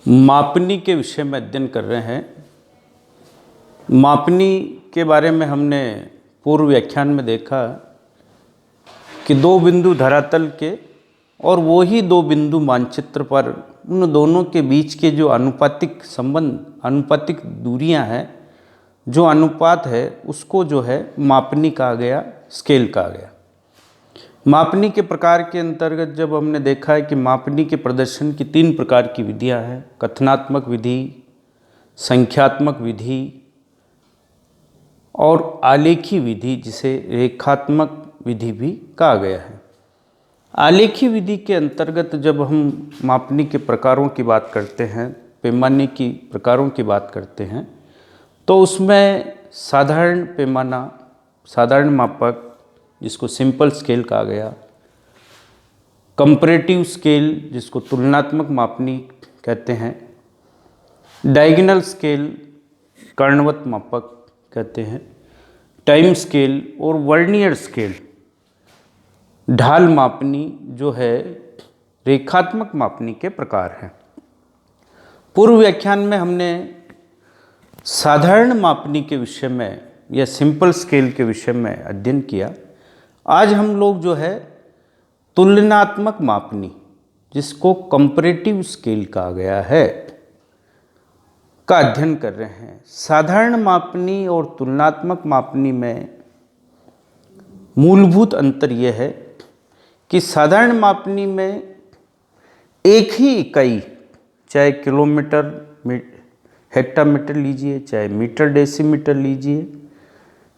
मापनी के विषय में अध्ययन कर रहे हैं। मापनी के बारे में हमने पूर्व व्याख्यान में देखा कि दो बिंदु धरातल के और वो ही दो बिंदु मानचित्र पर, उन दोनों के बीच के जो आनुपातिक संबंध, आनुपातिक दूरियां हैं, जो अनुपात है उसको जो है मापनी कहा गया, स्केल कहा गया। मापनी के प्रकार के अंतर्गत जब हमने देखा है कि मापनी के प्रदर्शन की 3 प्रकार की विधियां हैं, कथनात्मक विधि, संख्यात्मक विधि और आलेखी विधि, जिसे रेखात्मक विधि भी कहा गया है। आलेखी विधि के अंतर्गत जब हम मापनी के प्रकारों की बात करते हैं, पैमाने की प्रकारों की बात करते हैं, तो उसमें साधारण पैमाना, साधारण मापक जिसको सिंपल स्केल कहा गया, कंपैरेटिव स्केल जिसको तुलनात्मक मापनी कहते हैं, डायगोनल स्केल कर्णवत मापक कहते हैं, टाइम स्केल और वर्नियर स्केल ढाल मापनी जो है रेखात्मक मापनी के प्रकार हैं। पूर्व व्याख्यान में हमने साधारण मापनी के विषय में या सिंपल स्केल के विषय में अध्ययन किया। आज हम लोग जो है तुलनात्मक मापनी, जिसको कंपैरेटिव स्केल कहा गया है, का अध्ययन कर रहे हैं। साधारण मापनी और तुलनात्मक मापनी में मूलभूत अंतर यह है कि साधारण मापनी में एक ही इकाई, चाहे किलोमीटर हेक्टामीटर लीजिए, चाहे मीटर डेसीमीटर लीजिए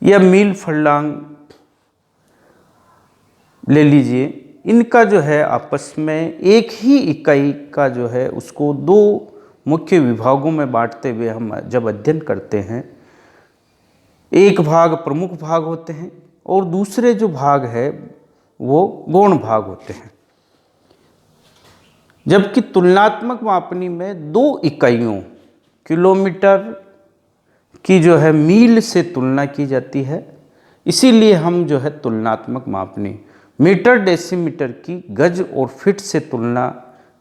या मील फर्लांग ले लीजिए, इनका जो है आपस में एक ही इकाई का जो है उसको 2 मुख्य विभागों में बांटते हुए हम जब अध्ययन करते हैं, एक भाग प्रमुख भाग होते हैं और दूसरे जो भाग है वो गौण भाग होते हैं। जबकि तुलनात्मक मापनी में 2 इकाइयों किलोमीटर की जो है मील से तुलना की जाती है, इसीलिए हम जो है तुलनात्मक मापनी मीटर डेसीमीटर की गज और फीट से तुलना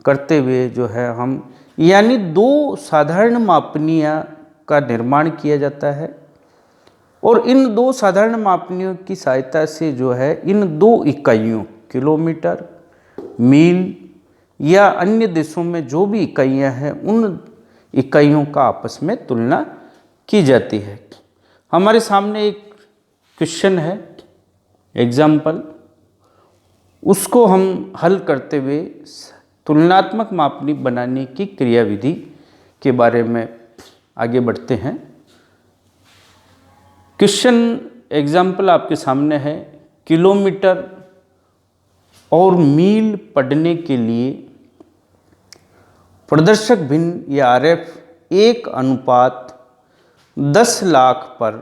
करते हुए जो है हम, यानी 2 साधारण मापनियाँ का निर्माण किया जाता है और इन 2 साधारण मापनियों की सहायता से जो है इन 2 इकाइयों किलोमीटर, मील या अन्य देशों में जो भी इकाइयाँ हैं, उन इकाइयों का आपस में तुलना की जाती है। हमारे सामने एक क्वेश्चन है, एग्जाम्पल, उसको हम हल करते हुए तुलनात्मक मापनी बनाने की क्रियाविधि के बारे में आगे बढ़ते हैं। क्वेश्चन एग्जाम्पल आपके सामने है, किलोमीटर और मील पढ़ने के लिए प्रदर्शक भिन्न या आरएफ 1:10 लाख पर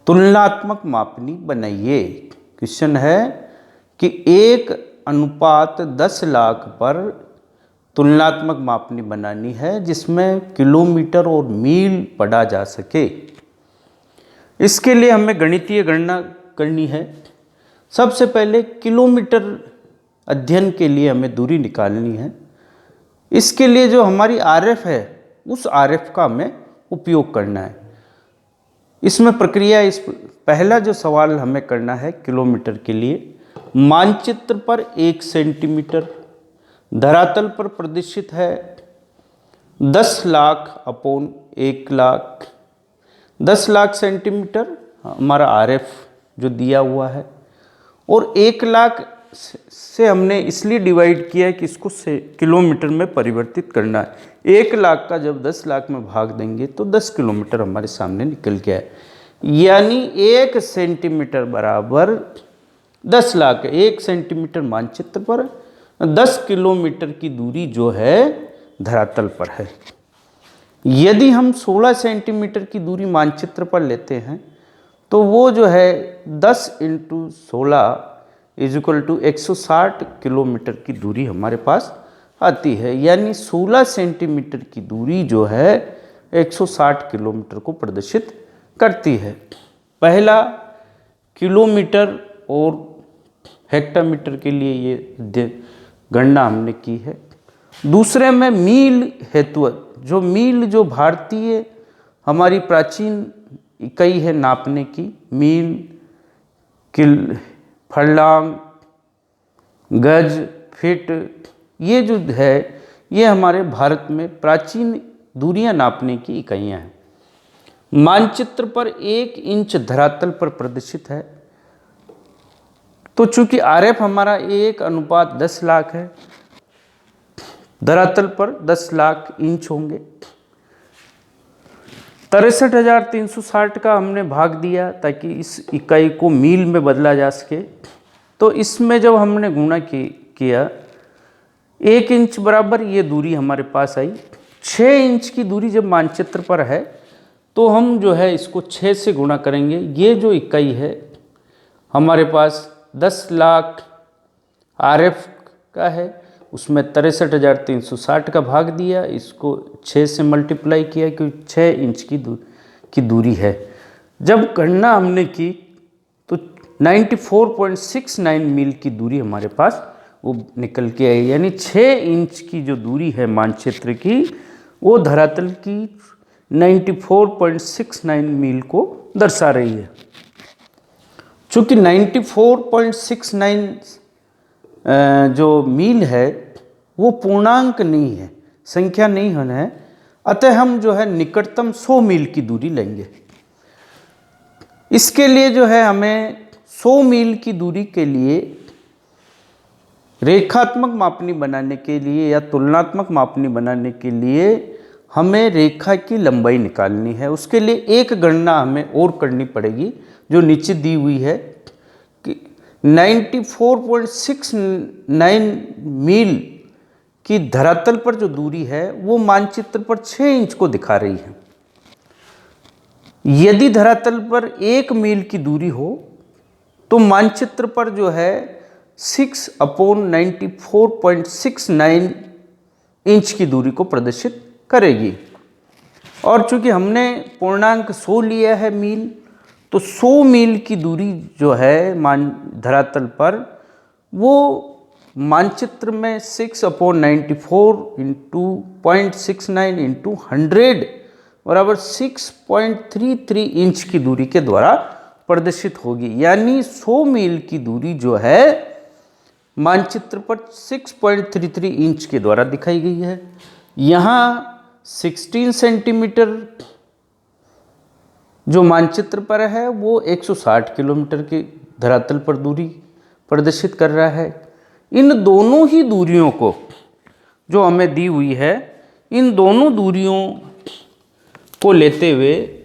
तुलनात्मक मापनी बनाइए। क्वेश्चन है कि 1:10 लाख पर तुलनात्मक मापनी बनानी है जिसमें किलोमीटर और मील पढ़ा जा सके। इसके लिए हमें गणितीय गणना करनी है। सबसे पहले किलोमीटर अध्ययन के लिए हमें दूरी निकालनी है। इसके लिए जो हमारी आरएफ है, उस आरएफ का हमें उपयोग करना है। इसमें प्रक्रिया पहला जो सवाल हमें करना है किलोमीटर के लिए, मानचित्र पर 1 सेंटीमीटर धरातल पर प्रदर्शित है 10 लाख अपॉन 1 लाख, 10 लाख सेंटीमीटर हमारा आरएफ जो दिया हुआ है, और 1 लाख से हमने इसलिए डिवाइड किया है कि इसको से किलोमीटर में परिवर्तित करना है। 1 लाख का जब 10 लाख में भाग देंगे तो 10 किलोमीटर हमारे सामने निकल गया है, यानी 1 सेंटीमीटर बराबर 10 लाख। 1 सेंटीमीटर मानचित्र पर 10 किलोमीटर की दूरी जो है धरातल पर है। यदि हम 16 सेंटीमीटर की दूरी मानचित्र पर लेते हैं तो वो जो है 10 × 16 = 160 किलोमीटर की दूरी हमारे पास आती है, यानी 16 सेंटीमीटर की दूरी जो है 160 किलोमीटर को प्रदर्शित करती है। पहला किलोमीटर और हेक्टामीटर के लिए ये गणना हमने की है, दूसरे में मील हेतु, जो मील जो भारतीय हमारी प्राचीन इकाई है नापने की, मील, किल, फरलांग, गज, फिट, ये जो है ये हमारे भारत में प्राचीन दूरियां नापने की इकाइयां हैं। मानचित्र पर 1 इंच धरातल पर प्रदर्शित है। तो चूंकि आरएफ हमारा 1:10 लाख है, धरातल पर 10 लाख इंच होंगे। 63,360 का हमने भाग दिया ताकि इस इकाई को मील में बदला जा सके। तो इसमें जब हमने गुणा किया 1 इंच बराबर ये दूरी हमारे पास आई। 6 इंच की दूरी जब मानचित्र पर है तो हम जो है इसको 6 से गुणा करेंगे। ये जो इकाई है हमारे पास 10 लाख आरएफ का है, उसमें 63,360 का भाग दिया, इसको 6 से मल्टीप्लाई किया क्योंकि 6 इंच की दूरी है। जब गणना हमने की तो 94.69 मील की दूरी हमारे पास वो निकल के आई, यानी 6 इंच की जो दूरी है मानचित्र की वो धरातल की 94.69 मील को दर्शा रही है। चूँकि 94.69 जो मील है वो पूर्णांक नहीं है, संख्या नहीं है, अतः हम जो है निकटतम 100 मील की दूरी लेंगे। इसके लिए जो है हमें 100 मील की दूरी के लिए रेखात्मक मापनी बनाने के लिए या तुलनात्मक मापनी बनाने के लिए हमें रेखा की लंबाई निकालनी है। उसके लिए एक गणना हमें और करनी पड़ेगी जो नीचे दी हुई है कि 94.69 मील की धरातल पर जो दूरी है वो मानचित्र पर 6 इंच को दिखा रही है। यदि धरातल पर 1 मील की दूरी हो तो मानचित्र पर जो है 6/94.69 इंच की दूरी को प्रदर्शित करेगी। और चूंकि हमने पूर्णांक 100 लिया है मील, तो 100 मील की दूरी जो है धरातल पर वो मानचित्र में 6/94 इंटू 0.69 इंटू 100 बराबर 6.33 इंच की दूरी के द्वारा प्रदर्शित होगी। यानी 100 मील की दूरी जो है मानचित्र पर 6.33 इंच के द्वारा दिखाई गई है। यहाँ 16 सेंटीमीटर जो मानचित्र पर है वो 160 किलोमीटर की धरातल पर दूरी प्रदर्शित कर रहा है। इन दोनों ही दूरियों को जो हमें दी हुई है, इन दोनों दूरियों को लेते हुए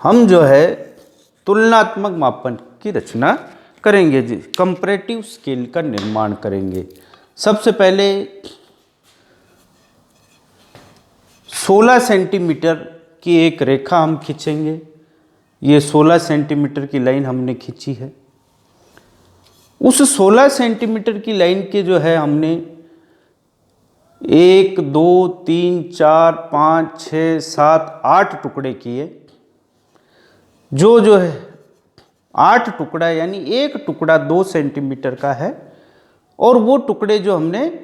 हम जो है तुलनात्मक मापन की रचना करेंगे जी, कंपैरेटिव स्केल का निर्माण करेंगे। सबसे पहले 16 सेंटीमीटर की एक रेखा हम खींचेंगे। ये 16 सेंटीमीटर की लाइन हमने खींची है। उस 16 सेंटीमीटर की लाइन के जो है हमने 1 2 3 4 5 6 7 8 टुकड़े किए। जो है 8 टुकड़ा, यानी एक टुकड़ा 2 सेंटीमीटर का है और वो टुकड़े जो हमने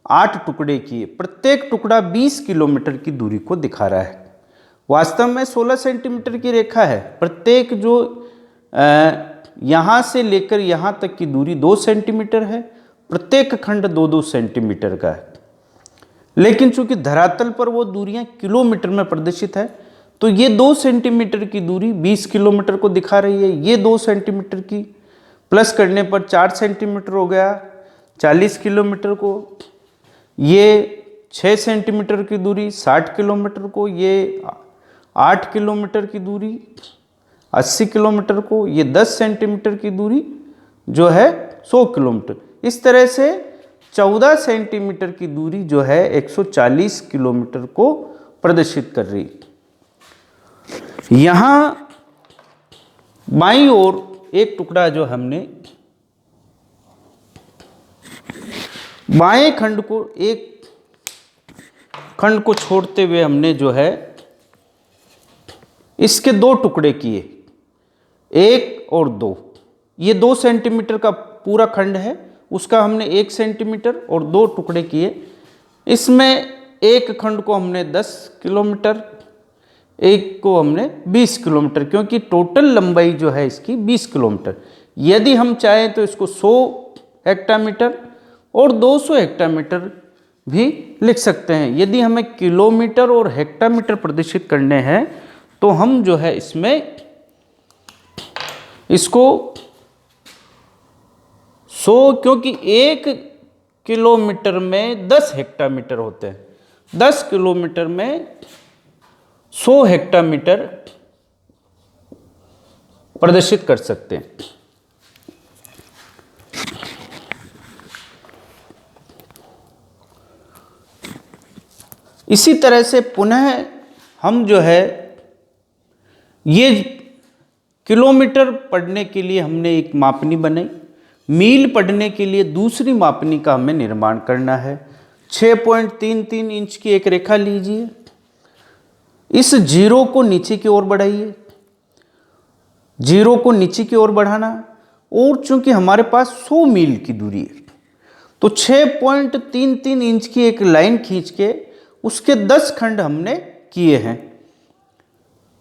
8 टुकड़े किए, प्रत्येक टुकड़ा 20 किलोमीटर की दूरी को दिखा रहा है। वास्तव में 16 सेंटीमीटर की रेखा है, प्रत्येक जो यहाँ से लेकर यहाँ तक की दूरी 2 सेंटीमीटर है, प्रत्येक खंड 2-2 सेंटीमीटर का है। लेकिन चूंकि धरातल पर वो दूरियां किलोमीटर में प्रदर्शित है, तो ये 2 सेंटीमीटर की दूरी 20 किलोमीटर को दिखा रही है। ये 2 सेंटीमीटर की प्लस करने पर 4 सेंटीमीटर हो गया 40 किलोमीटर को। ये 6 सेंटीमीटर की दूरी 60 किलोमीटर को, ये 8 किलोमीटर की दूरी 80 किलोमीटर को, ये 10 सेंटीमीटर की दूरी जो है 100 किलोमीटर। इस तरह से 14 सेंटीमीटर की दूरी जो है 140 किलोमीटर को प्रदर्शित कर रही है। यहाँ बाईं ओर एक टुकड़ा जो हमने बाएं खंड को, एक खंड को छोड़ते हुए हमने जो है इसके 2 टुकड़े किए। 1 और 2, ये 2 सेंटीमीटर का पूरा खंड है, उसका हमने 1 सेंटीमीटर और 2 टुकड़े किए। इसमें एक खंड को हमने 10 किलोमीटर, एक को हमने 20 किलोमीटर, क्योंकि टोटल लंबाई जो है इसकी 20 किलोमीटर। यदि हम चाहें तो इसको 100 हेक्टामीटर और 200 हेक्टामीटर भी लिख सकते हैं। यदि हमें किलोमीटर और हेक्टामीटर प्रदर्शित करने हैं तो हम जो है इसमें इसको 100, क्योंकि 1 किलोमीटर में 10 हेक्टामीटर होते हैं, 10 किलोमीटर में 100 हेक्टामीटर प्रदर्शित कर सकते हैं। इसी तरह से पुनः हम जो है ये किलोमीटर पढ़ने के लिए हमने एक मापनी बनाई, मील पढ़ने के लिए दूसरी मापनी का हमें निर्माण करना है। 6.33 इंच की एक रेखा लीजिए, इस जीरो को नीचे की ओर बढ़ाइए, जीरो को नीचे की ओर बढ़ाना, और चूंकि हमारे पास 100 मील की दूरी है तो 6.33 इंच की एक लाइन खींच के उसके 10 खंड हमने किए हैं।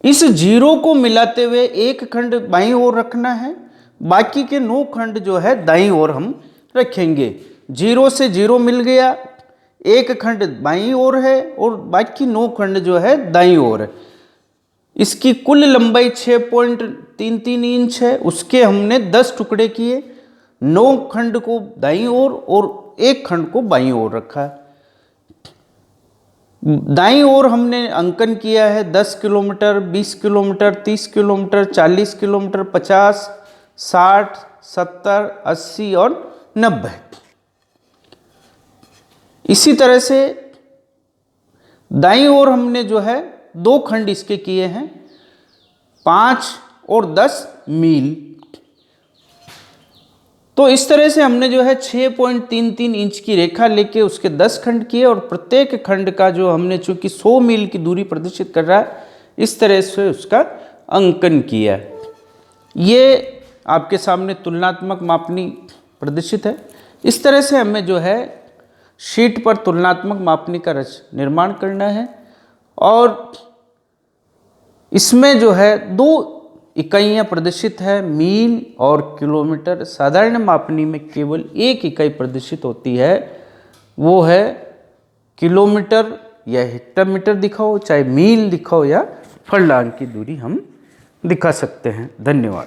इस जीरो को मिलाते हुए एक खंड बाईं ओर रखना है, बाकी के 9 खंड जो है दाईं ओर हम रखेंगे। जीरो से जीरो मिल गया, एक खंड बाईं ओर है और बाकी 9 खंड जो है दाईं ओर है। इसकी कुल लंबाई 6.33 इंच है, उसके हमने 10 टुकड़े किए, 9 खंड को दाईं ओर और एक खंड को बाईं ओर रखा है। दाईं ओर हमने अंकन किया है 10 किलोमीटर, 20 किलोमीटर, 30 किलोमीटर, 40 किलोमीटर, 50, 60, 70, 80 और 90। इसी तरह से दाईं ओर हमने जो है 2 खंड इसके किए हैं, 5 और 10 मील। तो इस तरह से हमने जो है 6.33 इंच की रेखा लेके उसके 10 खंड किए और प्रत्येक खंड का जो हमने चूंकि 100 मील की दूरी प्रदर्शित कर रहा है, इस तरह से उसका अंकन किया। ये आपके सामने तुलनात्मक मापनी प्रदर्शित है। इस तरह से हमें जो है शीट पर तुलनात्मक मापनी का निर्माण करना है और इसमें जो है 2 इकाइयाँ प्रदर्शित है, मील और किलोमीटर। साधारण मापनी में केवल एक इकाई प्रदर्शित होती है, वो है किलोमीटर या हेक्टामीटर दिखाओ, चाहे मील दिखाओ या फरलांग की दूरी हम दिखा सकते हैं। धन्यवाद।